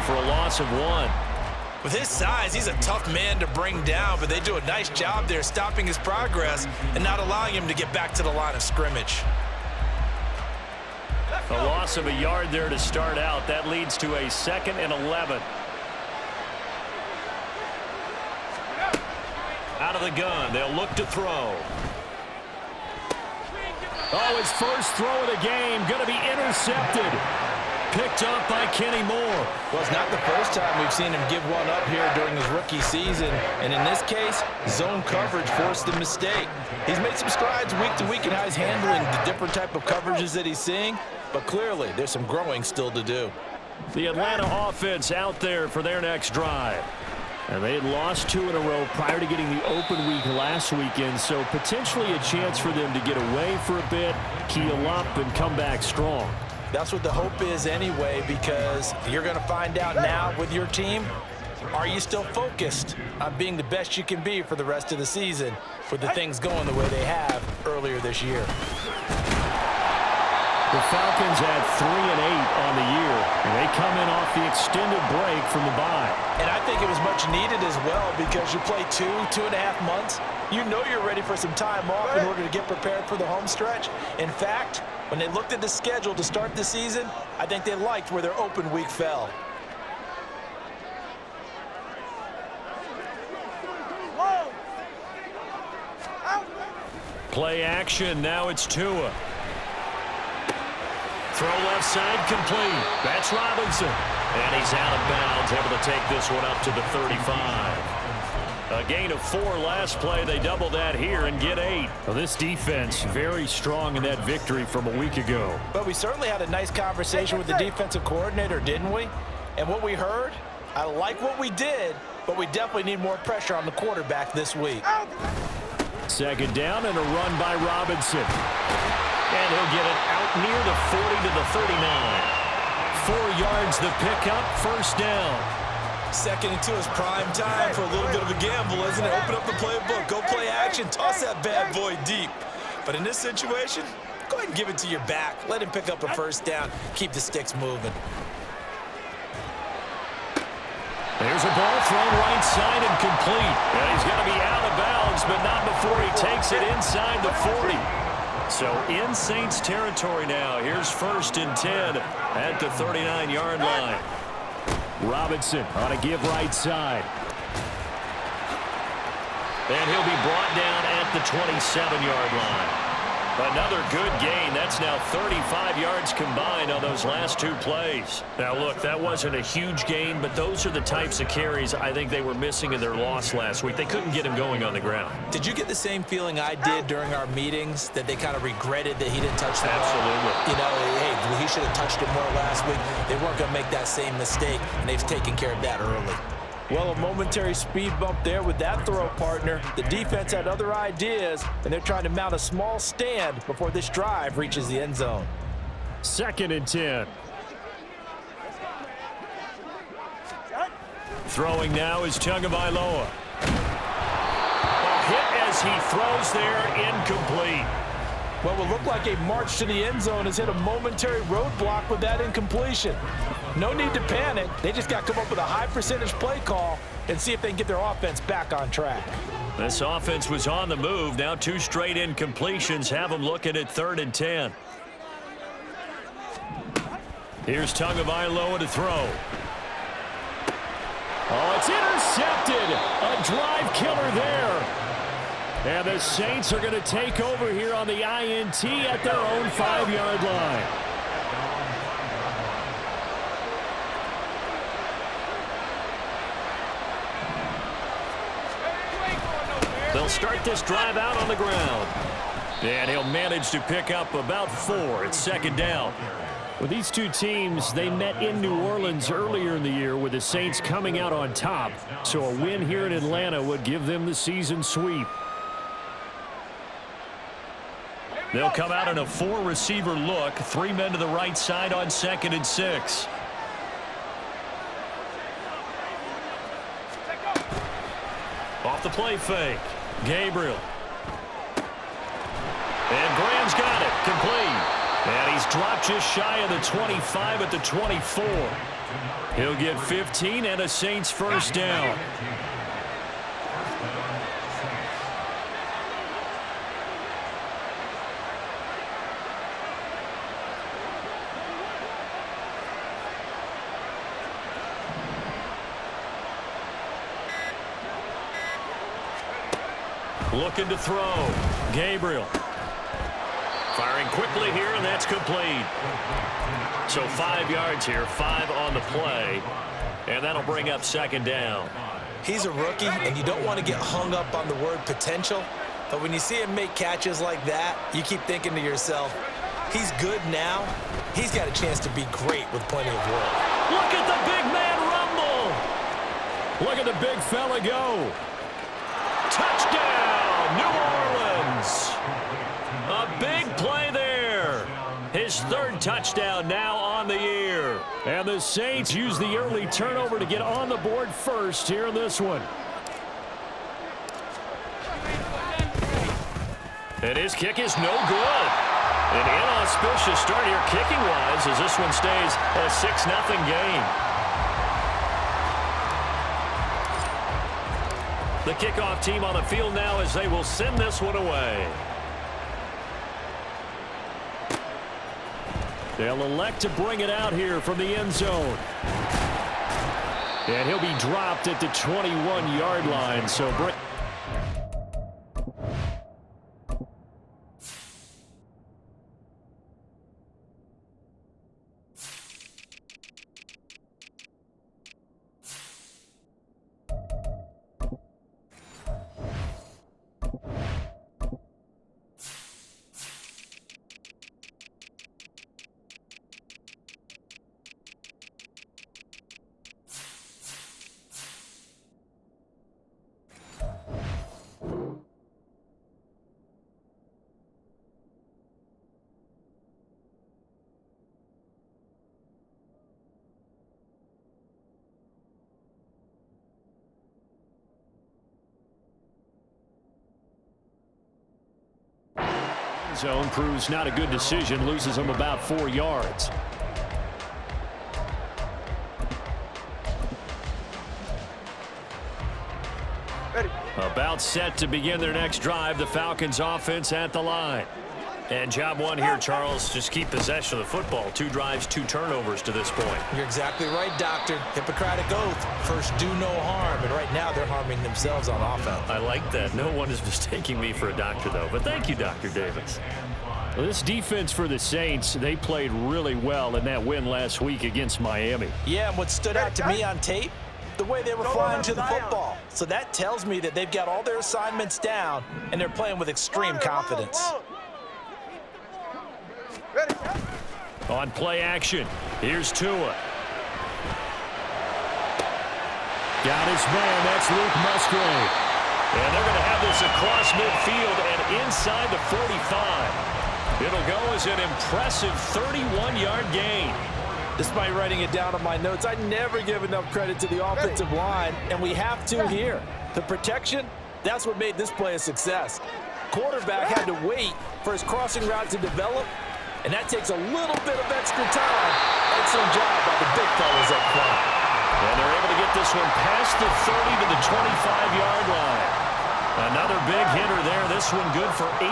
for a loss of 1. With his size, he's a tough man to bring down, but they do a nice job there stopping his progress and not allowing him to get back to the line of scrimmage. A loss of a yard there to start out. That leads to a 2nd and 11. Out of the gun, they'll look to throw. Oh, his first throw of the game going to be intercepted. Picked up by Kenny Moore. Well, it's not the first time we've seen him give one up here during his rookie season. And in this case, zone coverage forced the mistake. He's made some strides week to week in how he's handling the different type of coverages that he's seeing. But clearly, there's some growing still to do. The Atlanta offense out there for their next drive. And they had lost 2 in a row prior to getting the open week last weekend, so potentially a chance for them to get away for a bit, keel up, and come back strong. That's what the hope is anyway, because you're going to find out now with your team, are you still focused on being the best you can be for the rest of the season with the things going the way they have earlier this year? The Falcons had 3-8 on the year, and they come in off the extended break from the bye. And I think it was much needed as well, because you play 2.5 months. You know you're ready for some time off in order to get prepared for the home stretch. In fact, when they looked at the schedule to start the season, I think they liked where their open week fell. Play action, now it's Tua. Throw left side complete. That's Robinson. And he's out of bounds, able to take this one up to the 35. A gain of 4 last play. They double that here and get 8. Well, this defense very strong in that victory from a week ago. But we certainly had a nice conversation with the defensive coordinator, didn't we? And what we heard, I like what we did, but we definitely need more pressure on the quarterback this week. 2nd down and a run by Robinson. And he'll get it out near the 40 to the 39. 4 yards the pickup, 1st down. 2nd and 2 is prime time for a little bit of a gamble, isn't it? Open up the playbook, go play action, toss that bad boy deep. But in this situation, go ahead and give it to your back. Let him pick up a 1st down, keep the sticks moving. There's a ball thrown right side and complete. And he's going to be out of bounds, but not before he takes it inside the 40. So in Saints territory now. Here's 1st and 10 at the 39-yard line. Robinson on a give right side. And he'll be brought down at the 27-yard line. Another good gain. That's now 35 yards combined on those last 2 plays. Now, look, that wasn't a huge gain, but those are the types of carries I think they were missing in their loss last week. They couldn't get him going on the ground. Did you get the same feeling I did during our meetings, that they kind of regretted that he didn't touch the ball? Absolutely. You know, hey, he should have touched it more last week. They weren't going to make that same mistake, and they've taken care of that early. Well, a momentary speed bump there with that throw, partner. The defense had other ideas, and they're trying to mount a small stand before this drive reaches the end zone. 2nd and 10. Throwing now is Tagovailoa. A hit as he throws there, incomplete. What will look like a march to the end zone has hit a momentary roadblock with that incompletion. No need to panic. They just got to come up with a high percentage play call and see if they can get their offense back on track. This offense was on the move. Now 2 straight incompletions have them looking at 3rd and 10. Here's Tagovailoa to throw. Oh, it's intercepted. A drive killer there. And the Saints are going to take over here on the INT at their own 5-yard line. They'll start this drive out on the ground. And he'll manage to pick up about 4. It's 2nd down. With these 2 teams, they met in New Orleans earlier in the year with the Saints coming out on top. So a win here in Atlanta would give them the season sweep. They'll come out in a 4-receiver look. 3 men to the right side on 2nd and 6. Off the play fake. Gabriel. And Graham's got it. Complete. And he's dropped just shy of the 25 at the 24. He'll get 15 and a Saints first down. Looking to throw. Gabriel. Firing quickly here, and that's complete. So 5 yards here, 5 on the play, and that'll bring up second down. He's a rookie, and you don't want to get hung up on the word potential, but when you see him make catches like that, you keep thinking to yourself, he's good now. He's got a chance to be great with plenty of work. Look at the big man rumble. Look at the big fella go. Touchdown, New Orleans. A big play there. His third touchdown now on the year. And the Saints use the early turnover to get on the board first here in this one. And his kick is no good. An inauspicious start here kicking-wise as this one stays a 6-0 game. The kickoff team on the field now as they will send this one away. They'll elect to bring it out here from the end zone. And he'll be dropped at the 21-yard line. So bring... Zone proves not a good decision, loses him about 4 yards. Ready. About set to begin their next drive, the Falcons offense at the line. And job one here, Charles, just keep possession of the football. 2 drives, 2 turnovers to this point. You're exactly right, Doctor. Hippocratic oath. First, do no harm. And right now, they're harming themselves on offense. I like that. No one is mistaking me for a doctor, though. But thank you, Dr. Davis. Well, this defense for the Saints, they played really well in that win last week against Miami. Yeah, and what stood out to me on tape, the way they were flying to the football. So that tells me that they've got all their assignments down, and they're playing with extreme confidence. Ready. On play action, here's Tua. Got his man, that's Luke Musgrave. And they're going to have this across midfield and inside the 45. It'll go as an impressive 31-yard gain. Despite writing it down on my notes, I never give enough credit to the offensive line, and we have to here. The protection, that's what made this play a success. Quarterback had to wait for his crossing route to develop, and that takes a little bit of extra time. Excellent job by the big fellas up front. And they're able to get this one past the 30 to the 25-yard line. Another big hitter there. This one good for 18.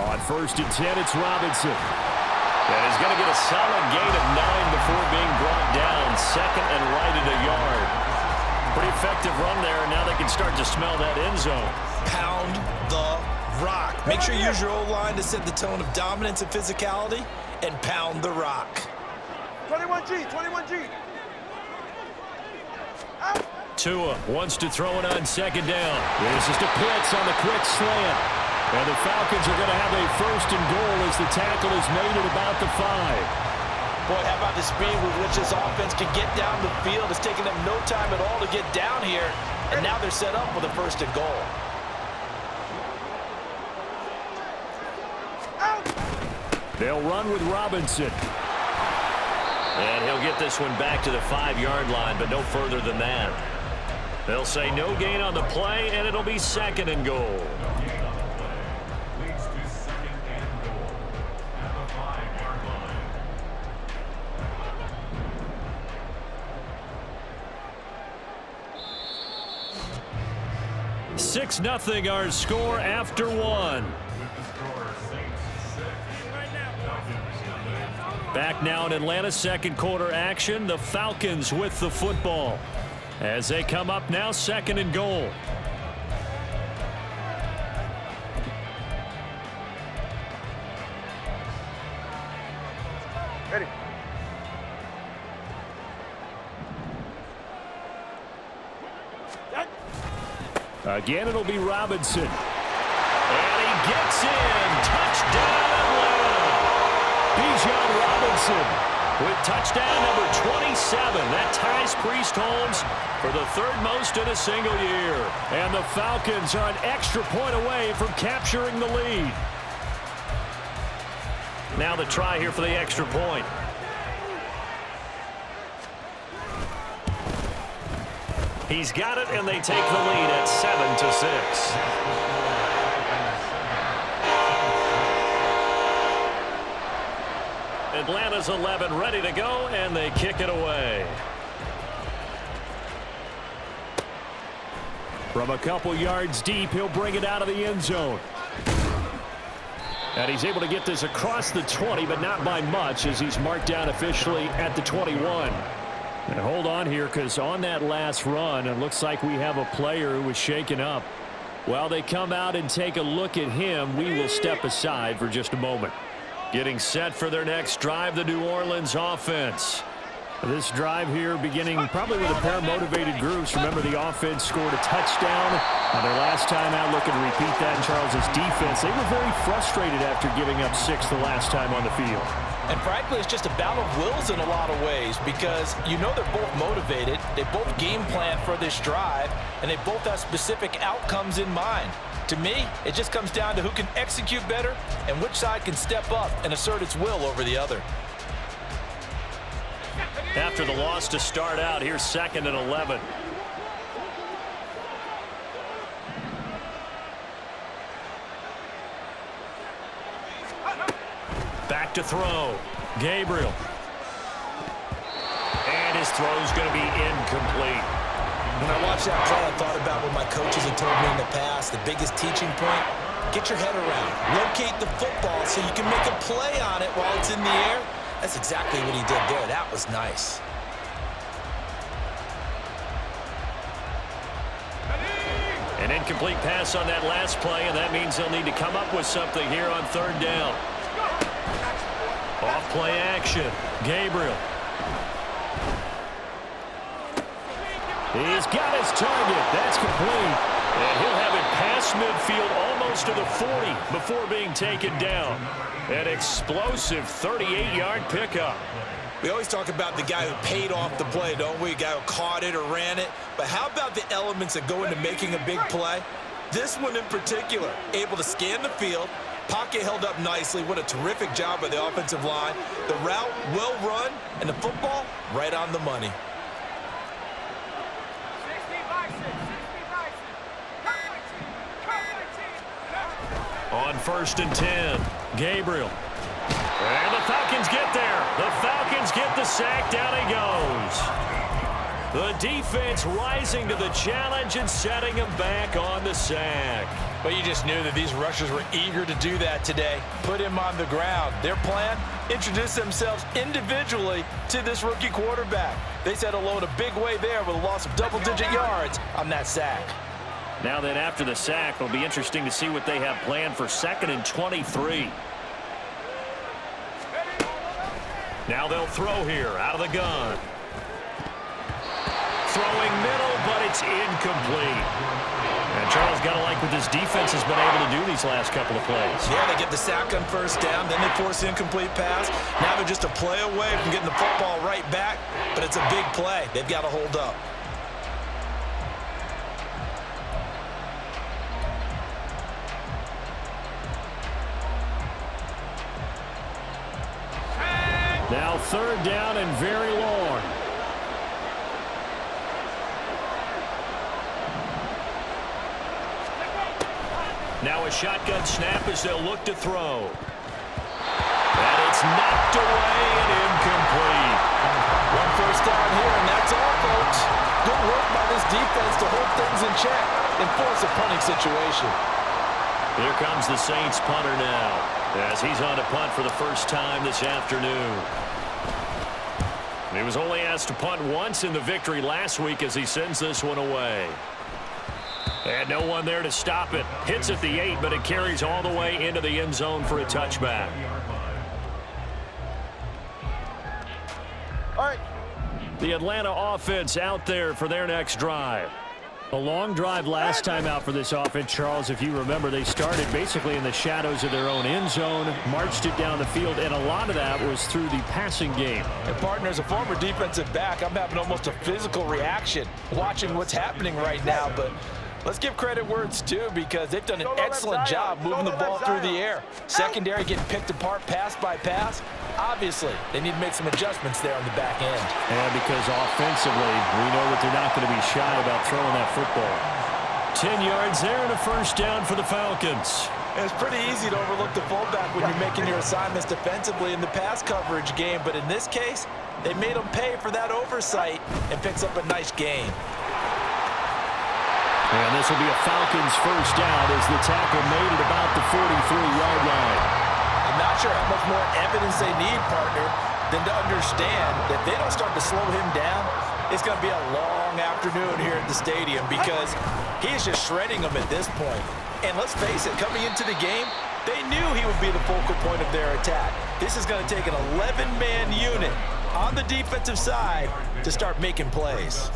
On 1st and 10, it's Robinson. And he's going to get a solid gain of 9 before being brought down. Second and right at a yard. Pretty effective run there, and now they can start to smell that end zone. Pound the rock. Make sure you use your O-line to set the tone of dominance and physicality, and pound the rock. 21G, 21G. Tua wants to throw it on second down. This is to Pitts on the quick slant. And the Falcons are going to have a 1st and goal as the tackle is made at about the 5. Boy, how about the speed with which this offense can get down the field? It's taking them no time at all to get down here, and now they're set up with a 1st and goal. They'll run with Robinson. And he'll get this one back to the 5-yard line, but no further than that. They'll say no gain on the play, and it'll be 2nd and goal. 6-0 our score after one. Back now in Atlanta, second quarter action. The Falcons with the football as they come up now, 2nd and goal. Ready. Again, it'll be Robinson. And he gets in. Touchdown, Atlanta. Bijan Robinson with touchdown number 27. That ties Priest Holmes for the 3rd most in a single year. And the Falcons are an extra point away from capturing the lead. Now the try here for the extra point. He's got it, and they take the lead at 7-6. Atlanta's 11 ready to go, and they kick it away. From a couple yards deep, he'll bring it out of the end zone. And he's able to get this across the 20, but not by much, as he's marked down officially at the 21. And hold on here, because on that last run, it looks like we have a player who was shaken up. While they come out and take a look at him, we will step aside for just a moment. Getting set for their next drive, the New Orleans offense. This drive here beginning probably with a pair of motivated groups. Remember, the offense scored a touchdown on their last time out. Looking to repeat that in Charles's defense. They were very frustrated after giving up 6 the last time on the field. And frankly, it's just a battle of wills in a lot of ways, because you know they're both motivated. They both game plan for this drive, and they both have specific outcomes in mind. To me, it just comes down to who can execute better and which side can step up and assert its will over the other. After the loss to start out, here's 2nd and 11. Back to throw. Gabriel. And his throw's going to be incomplete. When I watched that play, I thought about what my coaches had told me in the past. The biggest teaching point, get your head around. Locate the football so you can make a play on it while it's in the air. That's exactly what he did there. That was nice. An incomplete pass on that last play, and that means they'll need to come up with something here on 3rd down. Off play action. Gabriel. He's got his target. That's complete. And he'll have it past midfield almost to the 40 before being taken down. An explosive 38-yard pickup. We always talk about the guy who paid off the play, don't we? A guy who caught it or ran it. But how about the elements that go into making a big play? This one in particular, able to scan the field, pocket held up nicely. What a terrific job by the offensive line. The route well run, and the football right on the money. On 1st and 10, Gabriel. And the Falcons get there. The Falcons get the sack. Down he goes. The defense rising to the challenge and setting him back on the sack. But you just knew that these rushers were eager to do that today. Put him on the ground. Their plan, introduce themselves individually to this rookie quarterback. They said hello in a big way there with a loss of double-digit yards on that sack. Now then, after the sack, it'll be interesting to see what they have planned for 2nd and 23. Now they'll throw here out of the gun. Throwing middle, but it's incomplete. And Charles got to like what this defense has been able to do these last couple of plays. Yeah, they get the sack on 1st down, then they force the incomplete pass. Now they're just a play away from getting the football right back, but it's a big play. They've got to hold up. Now 3rd down and very long. Now a shotgun snap as they'll look to throw. And it's knocked away and incomplete. 1 first down here, and that's all, folks. Good work by this defense to hold things in check. and force a punting situation. Here comes the Saints punter now, as he's on to punt for the first time this afternoon. He was only asked to punt once in the victory last week as he sends this one away. And no one there to stop it. Hits at the 8, but it carries all the way into the end zone for a touchback. All right. The Atlanta offense out there for their next drive. A long drive last time out for this offense, Charles. If you remember, they started basically in the shadows of their own end zone, marched it down the field, and a lot of that was through the passing game. And partner, as a former defensive back, I'm having almost a physical reaction watching what's happening right now. But let's give credit where it's due, because they've done an excellent job moving the ball through the air. Secondary getting picked apart pass by pass. Obviously, they need to make some adjustments there on the back end. Yeah, because offensively, we know that they're not going to be shy about throwing that football. 10 yards there and a first down for the Falcons. And it's pretty easy to overlook the fullback when you're making your assignments defensively in the pass coverage game. But in this case, they made them pay for that oversight and picks up a nice gain. And this will be a Falcons first down as the tackle made it about the 43-yard line. I'm not sure how much more evidence they need, partner, than to understand that if they don't start to slow him down, it's going to be a long afternoon here at the stadium, because he's just shredding them at this point. And let's face it, coming into the game, they knew he would be the focal point of their attack. This is going to take an 11-man unit on the defensive side to start making plays.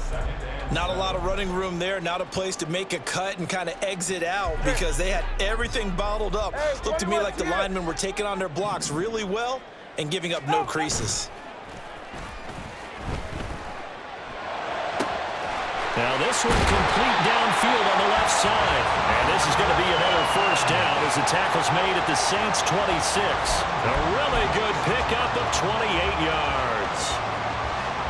Not a lot of running room there, not a place to make a cut and kind of exit out, because they had everything bottled up. Looked to me like the linemen were taking on their blocks really well and giving up no creases. Now this one complete downfield on the left side. And this is going to be another first down as the tackle's made at the Saints 26. A really good pickup of 28 yards.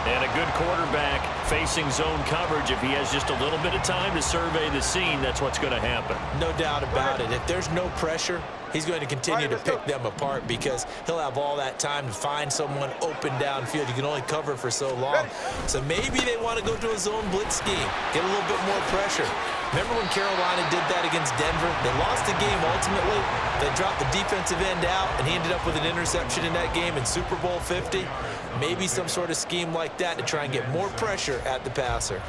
And a good quarterback facing zone coverage. If he has just a little bit of time to survey the scene, that's what's going to happen. No doubt about it. If there's no pressure, he's going to continue to pick them apart, because he'll have all that time to find someone open downfield. You can only cover for so long. So maybe they want to go to a zone blitz scheme, get a little bit more pressure. Remember when Carolina did that against Denver? They lost the game ultimately. They dropped the defensive end out, and he ended up with an interception in that game in Super Bowl 50. Maybe some sort of scheme like that to try and get more pressure at the passer.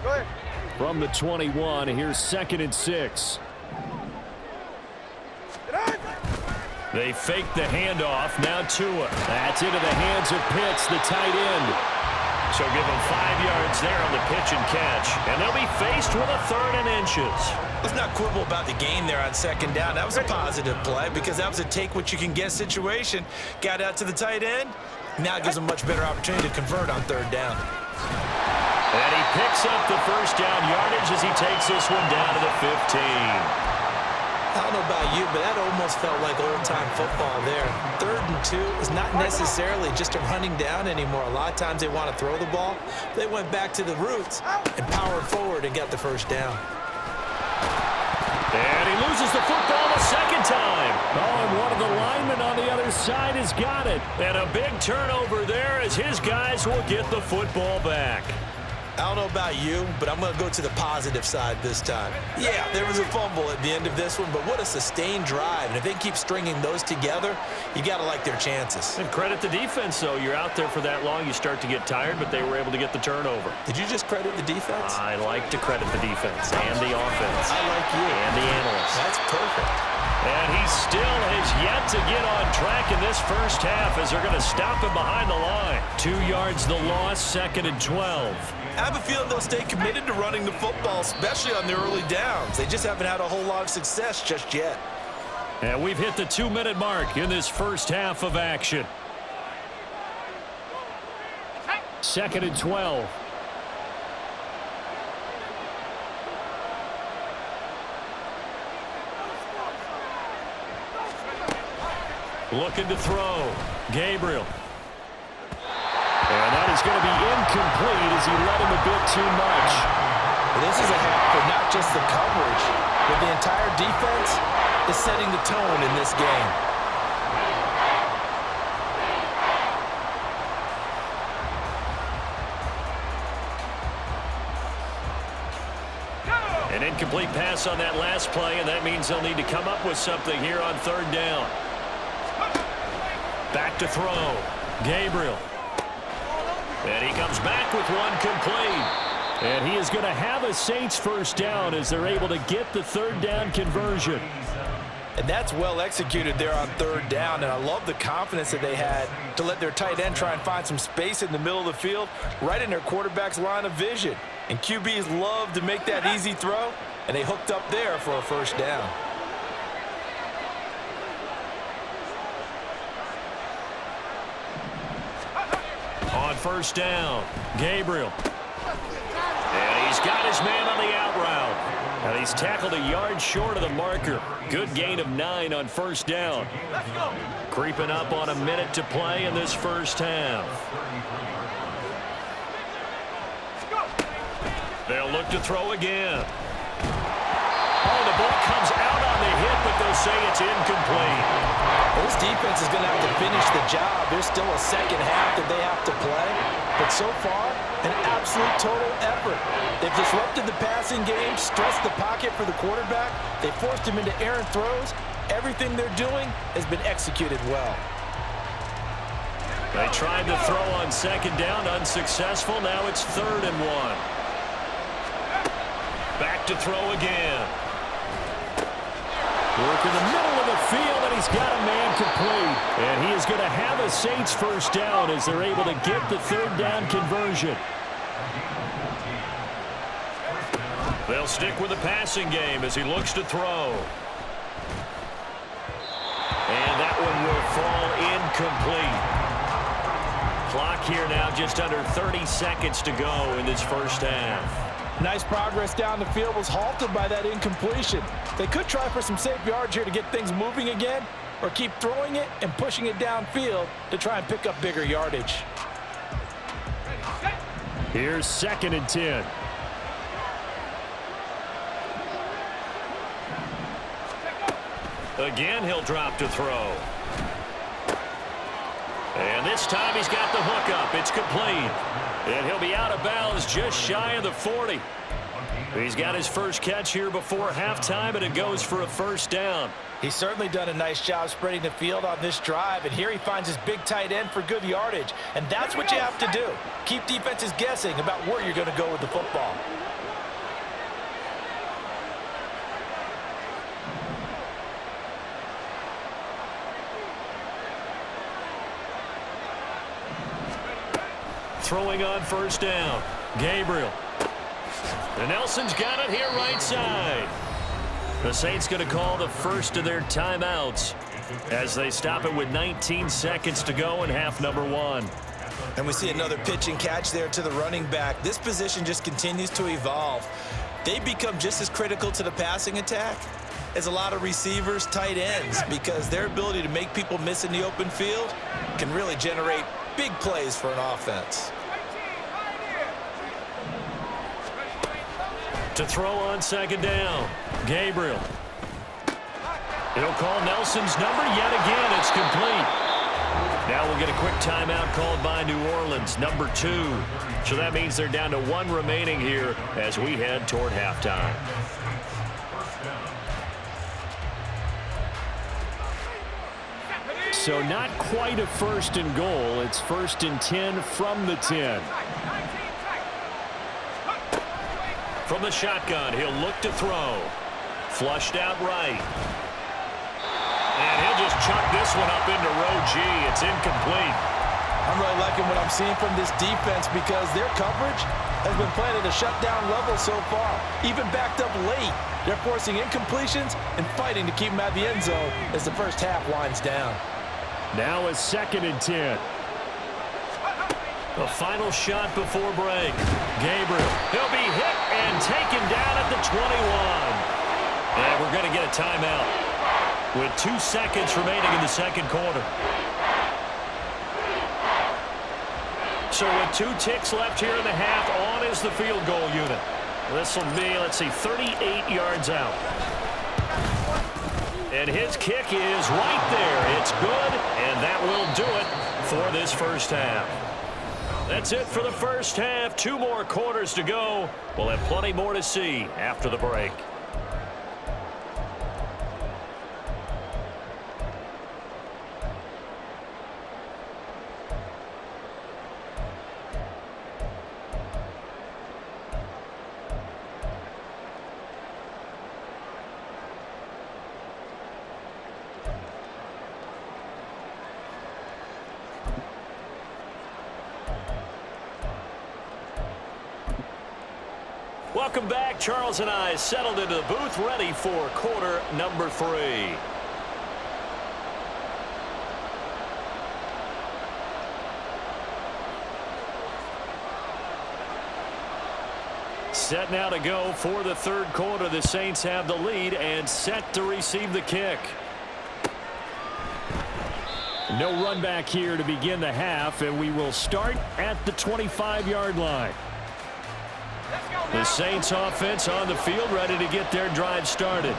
Go ahead. From the 21, here's 2nd and 6. They fake the handoff. Now Tua. That's into the hands of Pitts, the tight end. So give him 5 yards there on the pitch and catch. And they'll be faced with a 3rd and inches. Let's not quibble about the gain there on 2nd down. That was a positive play, because that was a take-what-you-can-get situation. Got out to the tight end. Now it gives him a much better opportunity to convert on 3rd down. And he picks up the first down yardage as he takes this one down to the 15. I don't know about you, but that almost felt like old-time football there. 3rd and 2 is not necessarily just a running down anymore. A lot of times they want to throw the ball. They went back to the roots and powered forward and got the first down. And he loses the football the 2nd time. Oh, and one of the linemen on the other side has got it. And a big turnover there as his guys will get the football back. I don't know about you, but I'm going to go to the positive side this time. Yeah, there was a fumble at the end of this one, but what a sustained drive. And if they keep stringing those together, you got to like their chances. And credit the defense, though. You're out there for that long, you start to get tired, but they were able to get the turnover. Did you just credit the defense? I like to credit the defense and the offense. I like you. And the analysts. That's perfect. And he still has yet to get on track in this first half as they're going to stop him behind the line. 2 yards the loss, 2nd and 12. I have a feeling they'll stay committed to running the football, especially on the early downs. They just haven't had a whole lot of success just yet. And we've hit the 2-minute mark in this first half of action. 2nd and 12. Looking to throw. Gabriel. And that is going to be incomplete as he let him a bit too much. This is a half for not just the coverage, but the entire defense is setting the tone in this game. An incomplete pass on that last play, and that means they'll need to come up with something here on third down. Back to throw. Gabriel. And he comes back with one complete. And he is going to have a Saints first down as they're able to get the third down conversion. And that's well executed there on third down, and I love the confidence that they had to let their tight end try and find some space in the middle of the field, right in their quarterback's line of vision. And QBs love to make that easy throw, and they hooked up there for a first down. On first down, Gabriel. And he's got his man on the out route. And he's tackled a yard short of the marker. Good gain of 9 on first down. Creeping up on a minute to play in this first half. They'll look to throw again. Oh, the ball comes out on the hit, but they'll say it's incomplete. This defense is going to have to finish the job. There's still a second half that they have to play. But so far, an absolute total effort. They've disrupted the passing game, stressed the pocket for the quarterback. They forced him into errant throws. Everything they're doing has been executed well. They tried to throw on second down, unsuccessful. Now it's 3rd and 1. Back to throw again. Work in the middle of the field, and he's got a man complete. And he is going to have a Saints first down as they're able to get the third down conversion. They'll stick with the passing game as he looks to throw. And that one will fall incomplete. Clock here now just under 30 seconds to go in this first half. Nice progress down the field was halted by that incompletion. They could try for some safe yards here to get things moving again, or keep throwing it and pushing it downfield to try and pick up bigger yardage. Here's 2nd and 10. Again, he'll drop to throw. And this time he's got the hook up. It's complete. And he'll be out of bounds just shy of the 40. He's got his first catch here before halftime, and it goes for a first down. He's certainly done a nice job spreading the field on this drive, and here he finds his big tight end for good yardage. And that's what you have to do. Keep defenses guessing about where you're going to go with the football. Throwing on first down. Gabriel. And Nelson's got it here right side. The Saints going to call the first of their timeouts as they stop it with 19 seconds to go in half number 1. And we see another pitch and catch there to the running back. This position just continues to evolve. They become just as critical to the passing attack as a lot of receivers, tight ends, because their ability to make people miss in the open field can really generate big plays for an offense. To throw on second down, Gabriel. He'll call Nelson's number yet again. It's complete. Now we'll get a quick timeout called by New Orleans, number 2. So that means they're down to 1 remaining here as we head toward halftime. So not quite a 1st and goal. It's 1st and 10 from the 10. From the shotgun, he'll look to throw. Flushed out right. And he'll just chuck this one up into row G. It's incomplete. I'm really liking what I'm seeing from this defense because their coverage has been playing at a shutdown level so far. Even backed up late, they're forcing incompletions and fighting to keep them at the end zone as the first half winds down. Now a 2nd and 10. The final shot before break. Gabriel. He'll be hit and taken down at the 21. And we're going to get a timeout with 2 seconds remaining in the second quarter. So with 2 ticks left here in the half, on is the field goal unit. This will be, let's see, 38 yards out. And his kick is right there. It's good, and that will do it for this first half. That's it for the first half. 2 more quarters to go. We'll have plenty more to see after the break. Welcome back. Charles and I settled into the booth, ready for quarter number 3. Set now to go for the third quarter. The Saints have the lead and set to receive the kick. No run back here to begin the half, and we will start at the 25-yard line. The Saints offense on the field, ready to get their drive started.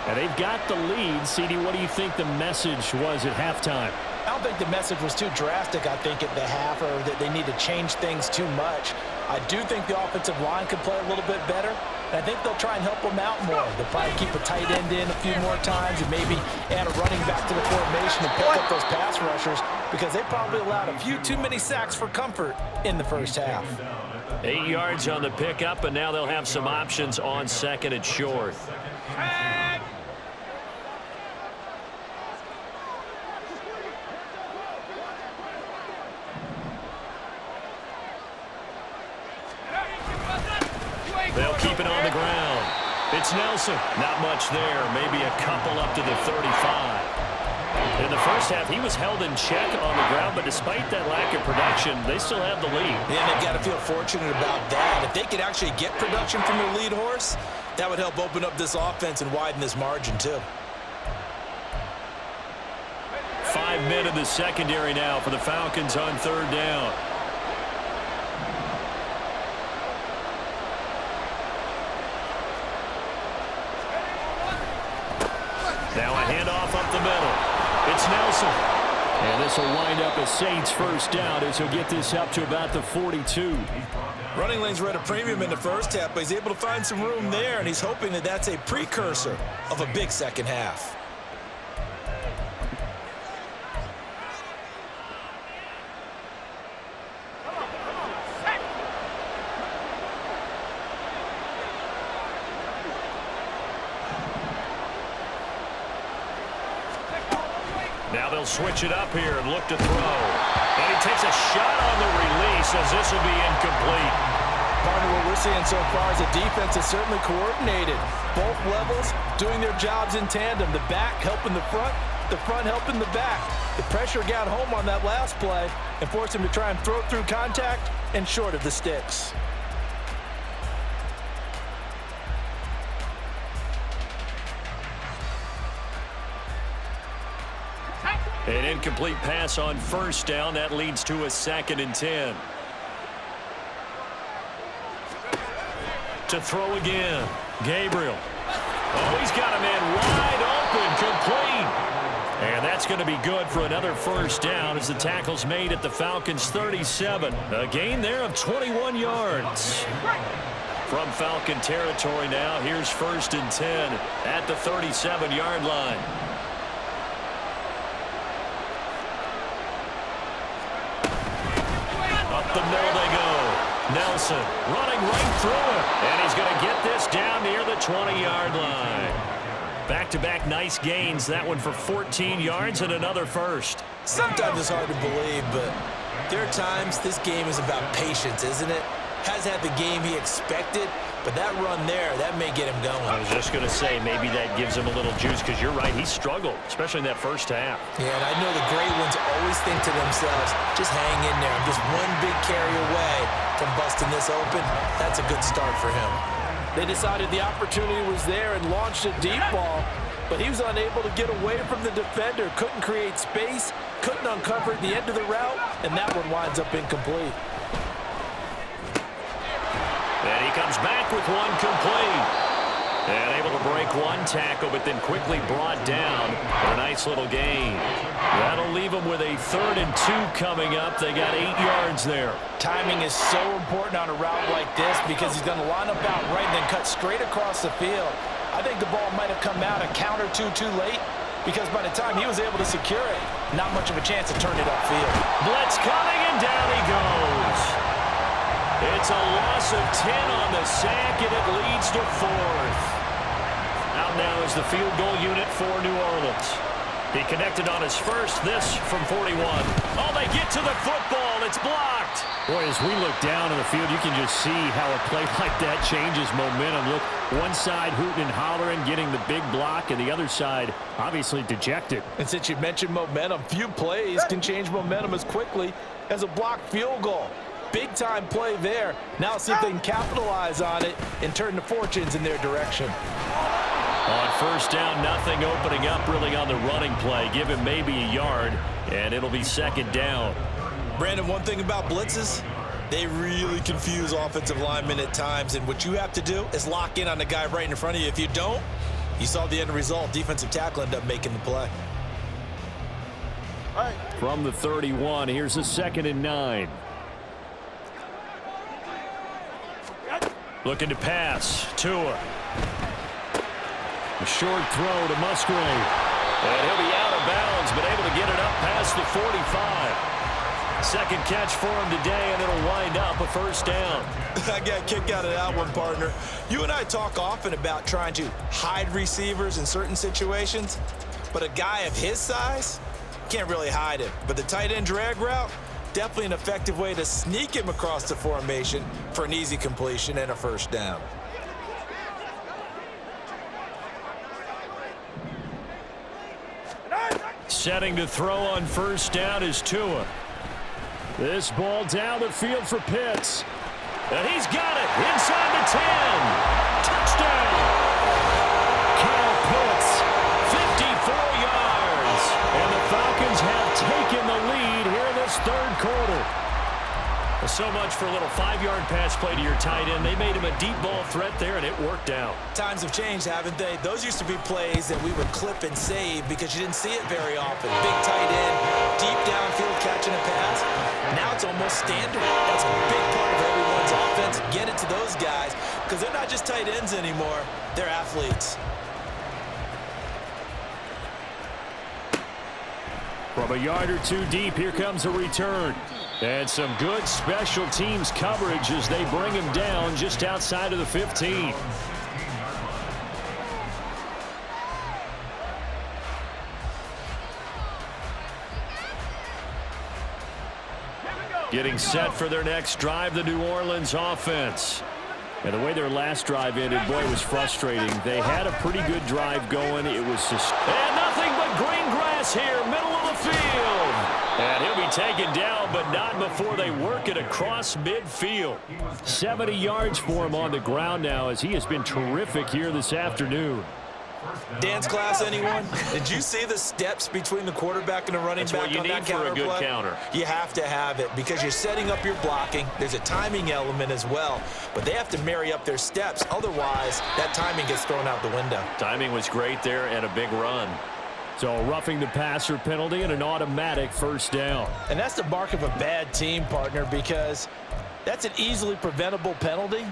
And they've got the lead. CD, what do you think the message was at halftime? I don't think the message was too drastic, I think, at the half, or that they need to change things too much. I do think the offensive line could play a little bit better. And I think they'll try and help them out more. They'll probably keep a tight end in a few more times and maybe add a running back to the formation and pick up those pass rushers, because they probably allowed a few too many sacks for comfort in the first half. 8 yards on the pickup, and now they'll have some options on second and short. They'll keep it on the ground. It's Nelson. Not much there. Maybe a couple up to the 35. In the first half, he was held in check on the ground, but despite that lack of production, they still have the lead. Yeah, they've got to feel fortunate about that. If they could actually get production from their lead horse, that would help open up this offense and widen this margin, too. 5 men in the secondary now for the Falcons on third down. Now a handoff up the middle. It's Nelson. And this will wind up a Saints first down as he'll get this up to about the 42. Running lanes were at a premium in the first half, but he's able to find some room there, and he's hoping that that's a precursor of a big second half. Now they'll switch it up here and look to throw. And he takes a shot on the release as this will be incomplete. Partner, what we're seeing so far is the defense is certainly coordinated. Both levels doing their jobs in tandem. The back helping the front helping the back. The pressure got home on that last play and forced him to try and throw through contact and short of the sticks. An incomplete pass on first down. That leads to a 2nd and 10. To throw again. Gabriel. Oh, he's got a man wide open, complete. And that's going to be good for another first down as the tackle's made at the Falcons' 37. A gain there of 21 yards. From Falcon territory now, here's 1st and 10 at the 37-yard line. Up the middle they go. Nelson running right through it. And he's going to get this down near the 20-yard line. Back-to-back nice gains. That one for 14 yards and another first. Sometimes it's hard to believe, but there are times this game is about patience, isn't it? Has had the game he expected, but that run there, that may get him going. I was just going to say, maybe that gives him a little juice, because you're right, he struggled, especially in that first half. Yeah, and I know the great ones always think to themselves, just hang in there. I'm just one big carry away from busting this open. That's a good start for him. They decided the opportunity was there and launched a deep ball, but he was unable to get away from the defender, couldn't create space, couldn't uncover the end of the route, and that one winds up incomplete. And he comes back with one complete. And able to break one tackle, but then quickly brought down for a nice little gain. That'll leave them with a 3rd and 2 coming up. They got 8 yards there. Timing is so important on a route like this because he's going to line up out right and then cut straight across the field. I think the ball might have come out a count or two too late because by the time he was able to secure it, not much of a chance to turn it upfield. Blitz coming, and down he goes. It's a loss of 10 on the sack, and it leads to 4th. Out now is the field goal unit for New Orleans. He connected on his first, this from 41. Oh, they get to the football. It's blocked. Boy, as we look down in the field, you can just see how a play like that changes momentum. Look, one side hooting and hollering, getting the big block, and the other side obviously dejected. And since you mentioned momentum, few plays can change momentum as quickly as a blocked field goal. Big-time play there. Now see if they can capitalize on it and turn the fortunes in their direction. On first down, nothing opening up really on the running play. Give him maybe a yard, and it'll be 2nd down. Brandon, one thing about blitzes, they really confuse offensive linemen at times, and what you have to do is lock in on the guy right in front of you. If you don't, you saw the end result. Defensive tackle ended up making the play. All right. From the 31, here's a 2nd and 9. Looking to pass. Tua. A short throw to Musgrave. And he'll be out of bounds, but able to get it up past the 45. Second catch for him today, and it'll wind up a 1st down. I got a kick out of that one, partner. You and I talk often about trying to hide receivers in certain situations, but a guy of his size can't really hide him. But the tight end drag route, definitely an effective way to sneak him across the formation for an easy completion and a 1st down. Setting to throw on 1st down is Tua. This ball down the field for Pitts. And he's got it inside the 10. Touchdown. Kyle Pitts, 54 yards. And the Falcons have taken the lead here in this 3rd quarter. So much for a little 5-yard pass play to your tight end. They made him a deep ball threat there, and it worked out. Times have changed, haven't they? Those used to be plays that we would clip and save because you didn't see it very often. Big tight end, deep downfield catching a pass. Now it's almost standard. That's a big part of everyone's offense. Get it to those guys because they're not just tight ends anymore. They're athletes. From a yard or two deep, here comes a return. And some good special teams coverage as they bring him down just outside of the 15. Getting set for their next drive, the New Orleans offense. And the way their last drive ended, boy, it was frustrating. They had a pretty good drive going. It was just... And nothing but green grass here, middle of the field. And he'll be taken down, but not before they work it across midfield. 70 yards for him on the ground now as he has been terrific here this afternoon. Dance class, anyone? Did you see the steps between the quarterback and the running back on that counter play? That's what you need for a good counter. You have to have it because you're setting up your blocking. There's a timing element as well, but they have to marry up their steps. Otherwise, that timing gets thrown out the window. Timing was great there and a big run. So roughing the passer penalty and an automatic 1st down. And that's the mark of a bad team, partner, because that's an easily preventable penalty,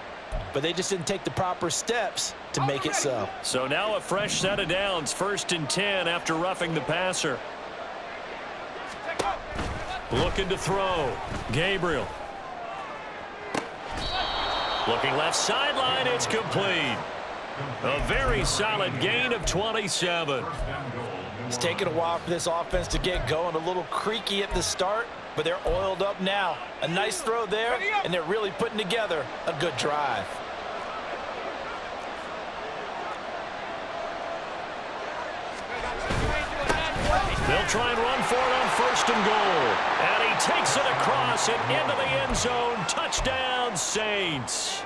but they just didn't take the proper steps to make it so. So now a fresh set of downs, 1st and 10 after roughing the passer. Looking to throw. Gabriel. Looking left sideline, it's complete. A very solid gain of 27. It's taken a while for this offense to get going. A little creaky at the start, but they're oiled up now. A nice throw there, and they're really putting together a good drive. They'll try and run for it on 1st and goal. And he takes it across and into the end zone. Touchdown, Saints.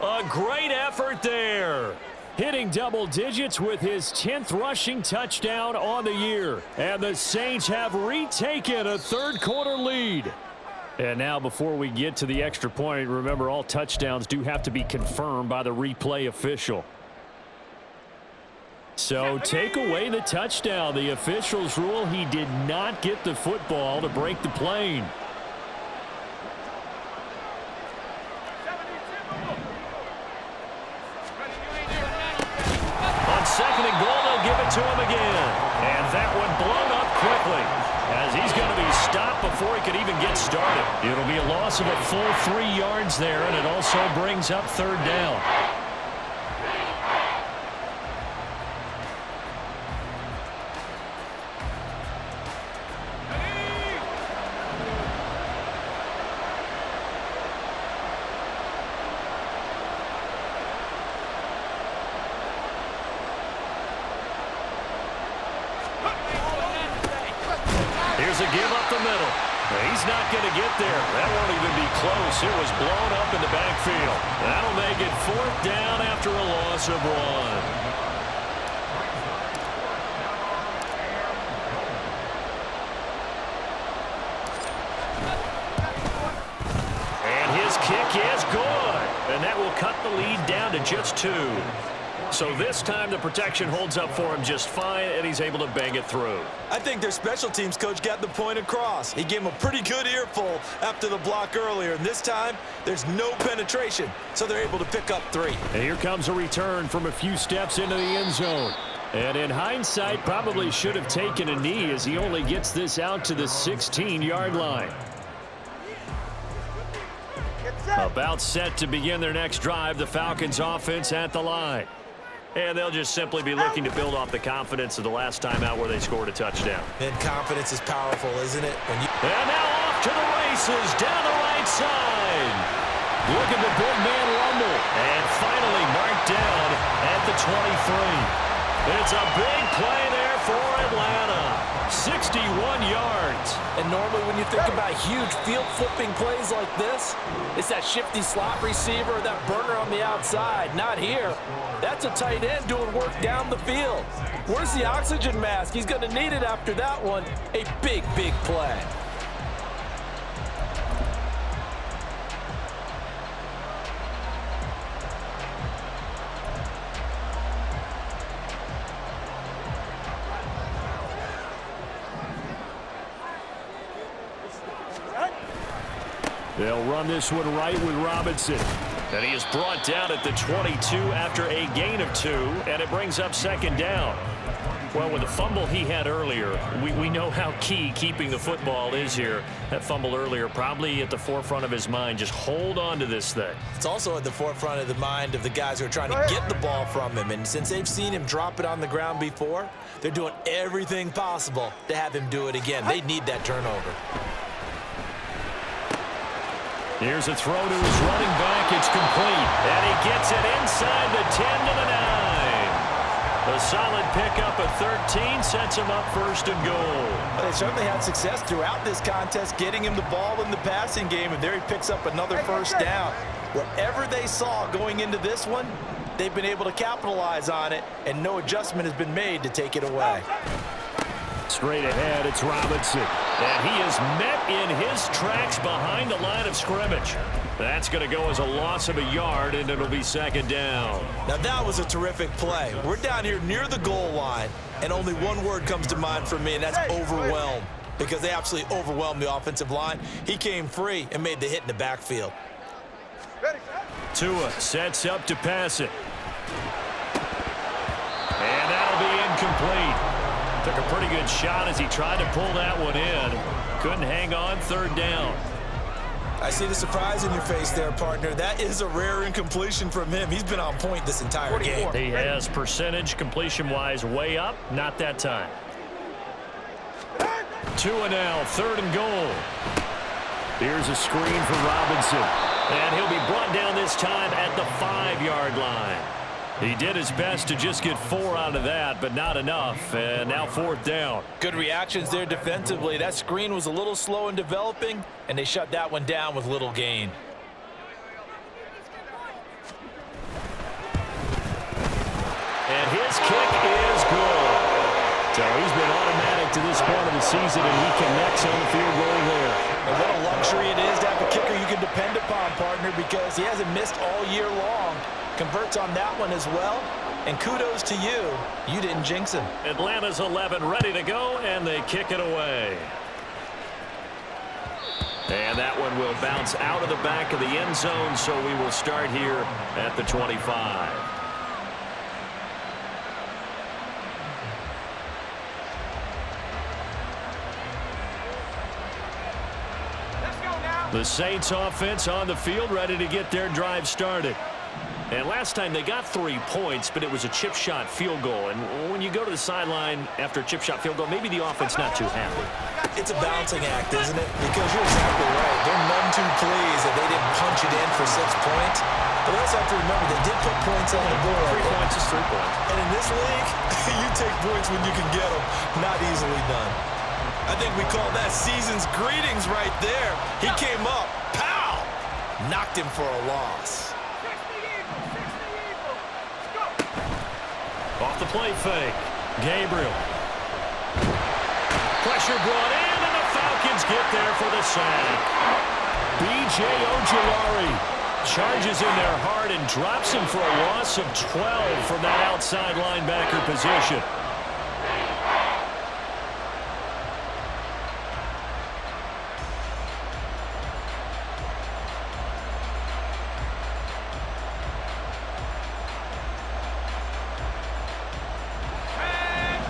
A great effort there. Hitting double digits with his 10th rushing touchdown on the year. And the Saints have retaken a 3rd quarter lead. And now before we get to the extra point, remember all touchdowns do have to be confirmed by the replay official. So take away the touchdown. The officials rule he did not get the football to break the plane. On second and goal, they'll give it to him again. And that one blown up quickly, as he's going to be stopped before he could even get started. It'll be a loss of a full 3 yards there, and it also brings up third down. Here's a give up the middle. He's not going to get there. That won't even be close. It was blown up in the backfield. That'll make it fourth down after a loss of 1. And his kick is good. And that will cut the lead down to just 2. So this time the protection holds up for him just fine, and he's able to bang it through. I think their special teams coach got the point across. He gave him a pretty good earful after the block earlier, and this time there's no penetration, so they're able to pick up 3. And here comes a return from a few steps into the end zone. And in hindsight, probably should have taken a knee, as he only gets this out to the 16-yard line. About set to begin their next drive, the Falcons offense at the line. And they'll just simply be looking to build off the confidence of the last time out where they scored a touchdown. And confidence is powerful, isn't it? And now off to the races down the right side. Look at the big man rumble. And finally marked down at the 23. It's a big play there for Atlanta. 61 yards. And normally when you think about huge field flipping plays like this, it's that shifty slot receiver or that burner on the outside. Not here. That's a tight end doing work down the field. Where's the oxygen mask? He's going to need it after that one. A big, big play. They'll run this one right with Robinson. And he is brought down at the 22 after a gain of 2, and it brings up second down. Well, with the fumble he had earlier, we know how key keeping the football is here. That fumble earlier probably at the forefront of his mind. Just hold on to this thing. It's also at the forefront of the mind of the guys who are trying to get the ball from him. And since they've seen him drop it on the ground before, they're doing everything possible to have him do it again. They need that turnover. Here's a throw to his running back. It's complete. And he gets it inside the 10 to the 9. A solid pickup at 13 sets him up first and goal. They certainly had success throughout this contest getting him the ball in the passing game, and there he picks up another first down. Whatever they saw going into this one, they've been able to capitalize on it, and no adjustment has been made to take it away. Straight ahead, it's Robinson. And he is met in his tracks behind the line of scrimmage. That's going to go as a loss of a yard, and it'll be second down. Now that was a terrific play. We're down here near the goal line, and only one word comes to mind for me, and that's overwhelmed, because they absolutely overwhelmed the offensive line. He came free and made the hit in the backfield. Tua sets up to pass it. And that'll be incomplete. Took a pretty good shot as he tried to pull that one in. Couldn't hang on, third down. I see the surprise in your face there, partner. That is a rare incompletion from him. He's been on point this entire game. He has percentage completion-wise way up. Not that time. Tua now, third and goal. Here's a screen for Robinson. And he'll be brought down this time at the 5-yard line. He did his best to just get 4 out of that, but not enough. And now fourth down. Good reactions there defensively. That screen was a little slow in developing, and they shut that one down with little gain. And his kick is good. So he's been automatic to this point of the season, and he connects on the field goal there. And what a luxury it is to have a kicker you can depend upon, partner, because he hasn't missed all year long. Converts on that one as well. And kudos to you. You didn't jinx him. Atlanta's 11 ready to go, and they kick it away. And that one will bounce out of the back of the end zone, so we will start here at the 25. The Saints offense on the field, ready to get their drive started. And last time they got 3 points, but it was a chip shot field goal. And when you go to the sideline after a chip shot field goal, maybe the offense not too happy. It's a balancing act, isn't it? Because you're exactly right. They're none too pleased that they didn't punch it in for 6 points. But let's have to remember, they did put points on the board. 3 points is 3 points. And in this league, you take points when you can get them. Not easily done. I think we call that season's greetings right there. He came up, pow! Knocked him for a loss. Off the play fake. Gabriel. Pressure brought in, and the Falcons get there for the sack. B.J. Ojulari charges in there hard and drops him for a loss of 12 from that outside linebacker position.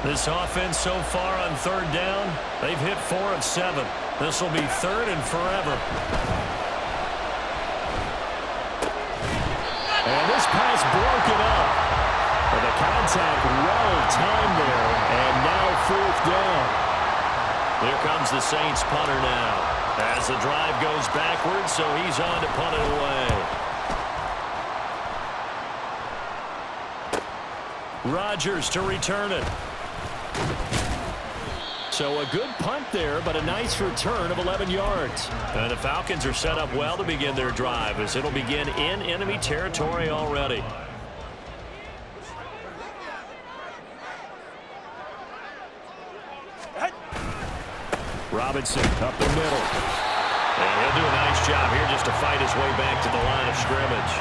This offense so far on 3rd down, they've hit 4 of 7. This will be 3rd and forever. And this pass broken up. But the contact well timed there, and now 4th down. Here comes the Saints punter now. As the drive goes backwards, so he's on to punt it away. Rodgers to return it. So a good punt there, but a nice return of 11 yards. And the Falcons are set up well to begin their drive, as it'll begin in enemy territory already. Robinson up the middle. And he'll do a nice job here just to fight his way back to the line of scrimmage.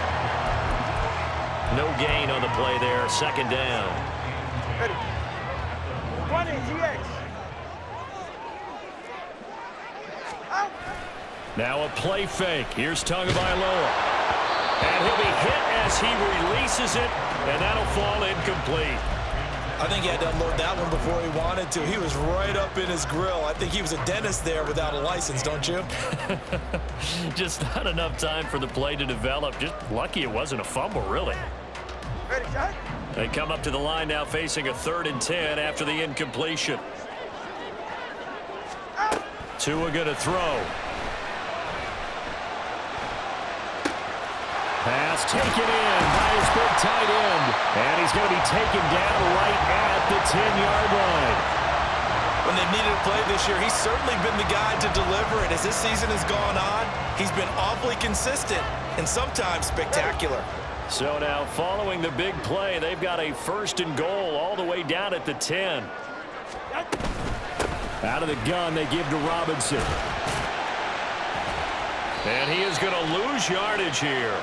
No gain on the play there, 2nd down. Ready. 20, GX. Out. Now a play fake. Here's Tagovailoa. And he'll be hit as he releases it, and that'll fall incomplete. I think he had to unload that one before he wanted to. He was right up in his grill. I think he was a dentist there without a license, don't you? Just not enough time for the play to develop. Just lucky it wasn't a fumble, really. Ready, shot. They come up to the line now facing a 3rd and 10 after the incompletion. Tua going to throw. Pass taken in by his big tight end. And he's going to be taken down right at the 10-yard line. When they needed a play this year, he's certainly been the guy to deliver it. As this season has gone on, he's been awfully consistent and sometimes spectacular. So now following the big play, they've got a 1st and goal all the way down at the 10. Out of the gun, they give to Robinson. And he is going to lose yardage here.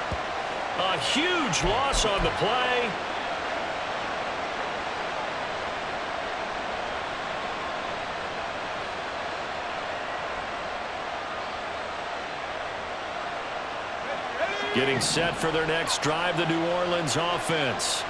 A huge loss on the play. Getting set for their next drive, the New Orleans offense.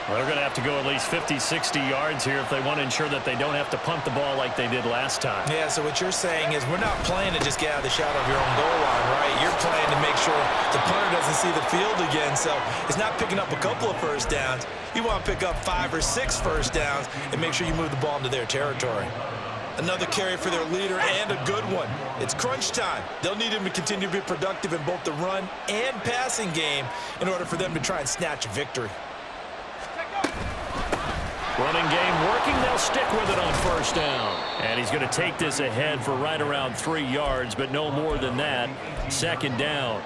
Well, they're going to have to go at least 50, 60 yards here if they want to ensure that they don't have to punt the ball like they did last time. Yeah, so what you're saying is we're not playing to just get out of the shadow of your own goal line, right? You're playing to make sure the punter doesn't see the field again. So it's not picking up a couple of 1st downs. You want to pick up 5 or 6 1st downs and make sure you move the ball into their territory. Another carry for their leader, and a good one. It's crunch time. They'll need him to continue to be productive in both the run and passing game in order for them to try and snatch a victory. Running game working. They'll stick with it on 1st down. And he's going to take this ahead for right around 3 yards, but no more than that. 2nd down.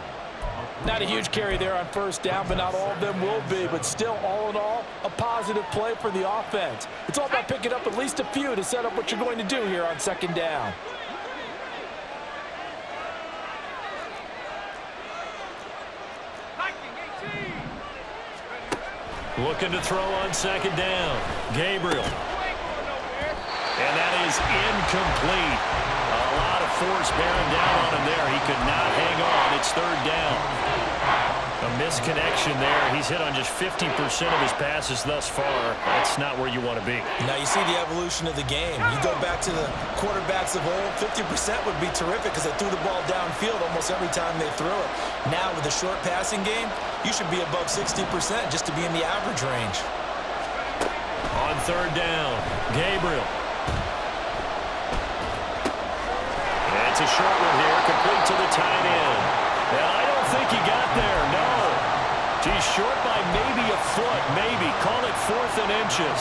Not a huge carry there on 1st down, but not all of them will be. But still, all in all, a positive play for the offense. It's all about picking up at least a few to set up what you're going to do here on 2nd down. Looking to throw on second down. Gabriel. And that is incomplete. A lot of force bearing down on him there. He could not hang on. It's third down. A misconnection there. He's hit on just 50% of his passes thus far. That's not where you want to be. Now you see the evolution of the game. You go back to the quarterbacks of old, 50% would be terrific because they threw the ball downfield almost every time they threw it. Now with the short passing game, you should be above 60% just to be in the average range. On third down, Gabriel. It's a short one here, complete to the tight end. And I don't think he got there, no. He's short by maybe a foot, maybe. Call it 4th and inches.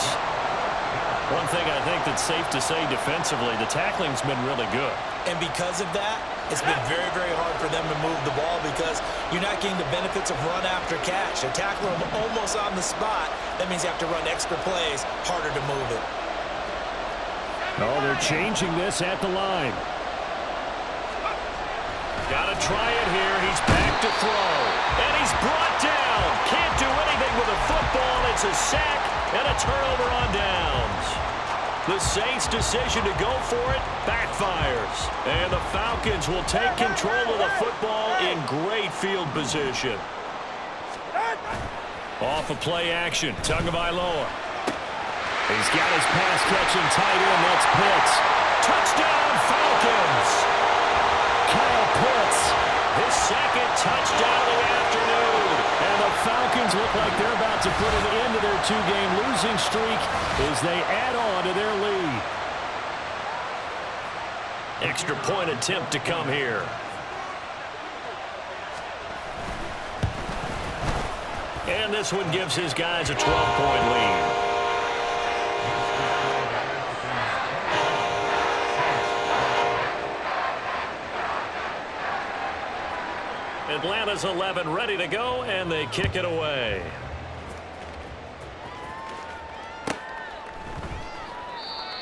One thing I think that's safe to say defensively, the tackling's been really good. And because of that, it's been very, very hard for them to move the ball because you're not getting the benefits of run after catch. They're tackling them almost on the spot. That means you have to run extra plays, harder to move it. Oh, they're changing this at the line. Got to try it here. He's back to throw. And he's brought down. Can't do anything with a football. It's a sack and a turnover on downs. The Saints' decision to go for it backfires. And the Falcons will take control of the football in great field position. Off of play action. Tagovailoa. He's got his pass-catching tight end. That's Pitts. Touchdown, Falcons. Kyle Pitts, his second touchdown of the afternoon. And the Falcons look like they're about to put an end to their 2-game losing streak as they add on to their lead. Extra point attempt to come here. And this one gives his guys a 12-point lead. Atlanta's 11 ready to go, and they kick it away.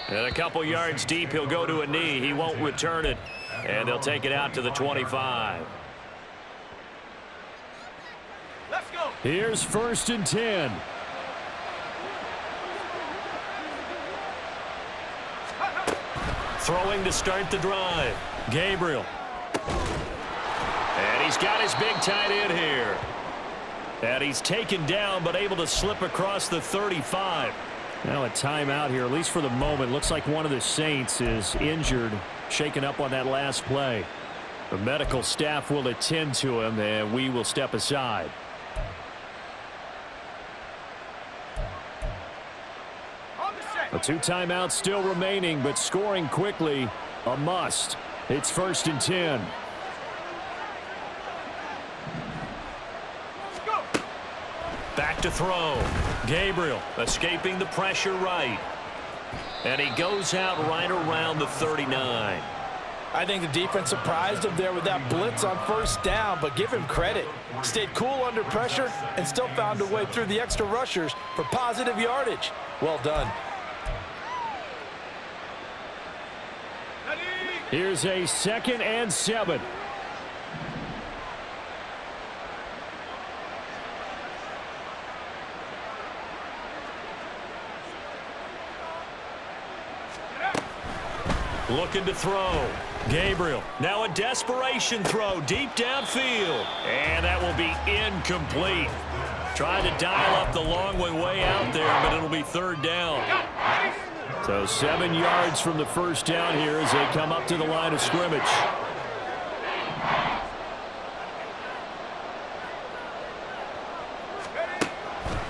And a couple yards deep, he'll go to a knee. He won't return it, and they'll take it out to the 25. Let's go. Here's 1st and 10. Throwing to start the drive. Gabriel. And he's got his big tight end here. And he's taken down but able to slip across the 35. Now a timeout here, at least for the moment. Looks like one of the Saints is injured, shaken up on that last play. The medical staff will attend to him, and we will step aside. The 2 timeouts still remaining, but scoring quickly, a must. It's 1st and 10. Back to throw. Gabriel escaping the pressure right. And he goes out right around the 39. I think the defense surprised him there with that blitz on 1st down, but give him credit. Stayed cool under pressure and still found a way through the extra rushers for positive yardage. Well done. Here's a 2nd and 7. Looking to throw. Gabriel. Now a desperation throw deep downfield. And that will be incomplete. Trying to dial up the long way out there, but it'll be 3rd down. So 7 yards from the 1st down here as they come up to the line of scrimmage.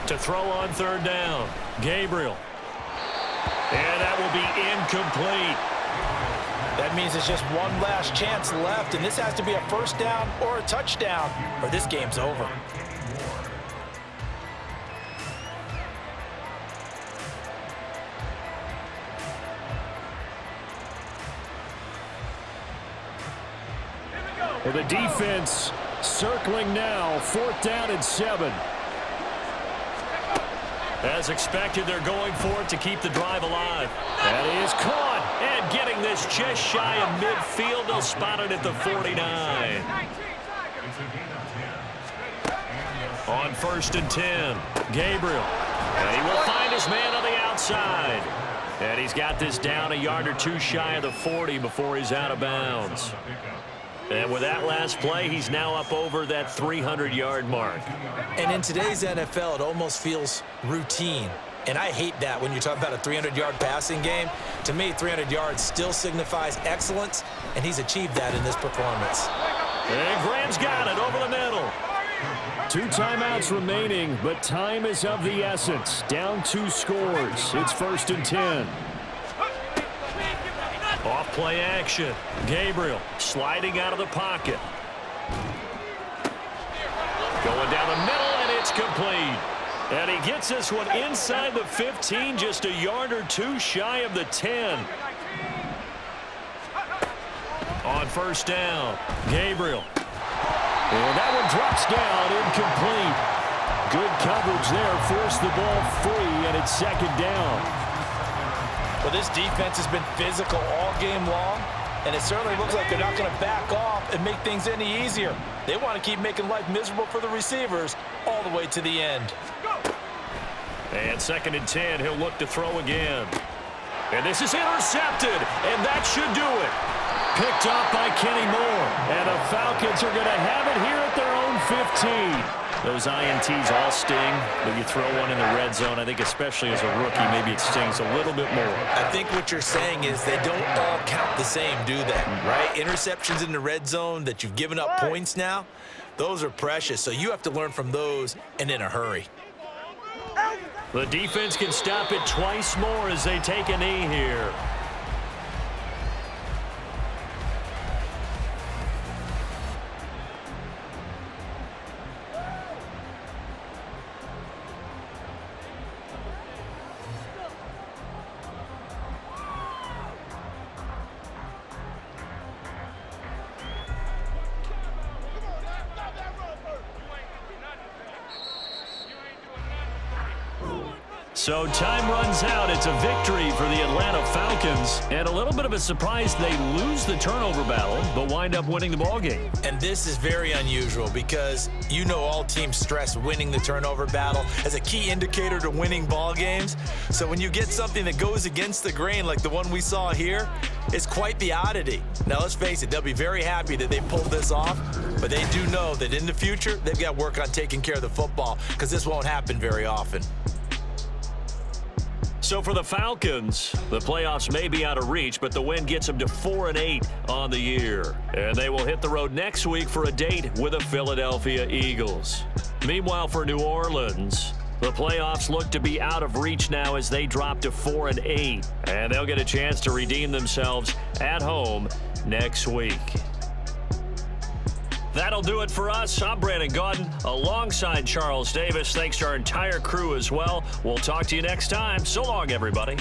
To throw on 3rd down. Gabriel. And that will be incomplete. That means it's just one last chance left, and this has to be a 1st down or a touchdown, or this game's over. Well, the defense circling now, 4th down and 7. As expected, they're going for it to keep the drive alive. That is caught, and getting this just shy of midfield. They'll spot it at the 49. On 1st and 10, Gabriel. And he will find his man on the outside. And he's got this down a yard or two shy of the 40 before he's out of bounds. And with that last play, he's now up over that 300-yard mark. And in today's NFL, it almost feels routine. And I hate that when you talk about a 300-yard passing game. To me, 300 yards still signifies excellence, and he's achieved that in this performance. And Graham's got it over the middle. 2 timeouts remaining, but time is of the essence. Down 2 scores. It's 1st and 10. Off play action. Gabriel sliding out of the pocket. Going down the middle, and it's complete. And he gets this one inside the 15, just a yard or two shy of the 10. On 1st down, Gabriel. And that one drops down, incomplete. Good coverage there, forced the ball free, and it's 2nd down. Well, this defense has been physical all game long, and it certainly looks like they're not going to back off and make things any easier. They want to keep making life miserable for the receivers all the way to the end. And 2nd and 10, he'll look to throw again. And this is intercepted, and that should do it. Picked off by Kenny Moore, and the Falcons are going to have it here at their own 15. Those INTs all sting, but you throw one in the red zone, I think especially as a rookie, maybe it stings a little bit more. I think what you're saying is they don't all count the same, do they? Right? Interceptions in the red zone that you've given up points now, those are precious. So you have to learn from those and in a hurry. The defense can stop it twice more as they take a knee here. So time runs out. It's a victory for the Atlanta Falcons. And a little bit of a surprise, they lose the turnover battle, but wind up winning the ballgame. And this is very unusual because you know all teams stress winning the turnover battle as a key indicator to winning ball games. So when you get something that goes against the grain like the one we saw here, it's quite the oddity. Now let's face it, they'll be very happy that they pulled this off, but they do know that in the future, they've got to work on taking care of the football because this won't happen very often. So for the Falcons, the playoffs may be out of reach, but the win gets them to 4-8 on the year. And they will hit the road next week for a date with the Philadelphia Eagles. Meanwhile, for New Orleans, the playoffs look to be out of reach now as they drop to 4-8. And they'll get a chance to redeem themselves at home next week. That'll do it for us. I'm Brandon Gaudin alongside Charles Davis. Thanks to our entire crew as well. We'll talk to you next time. So long, everybody.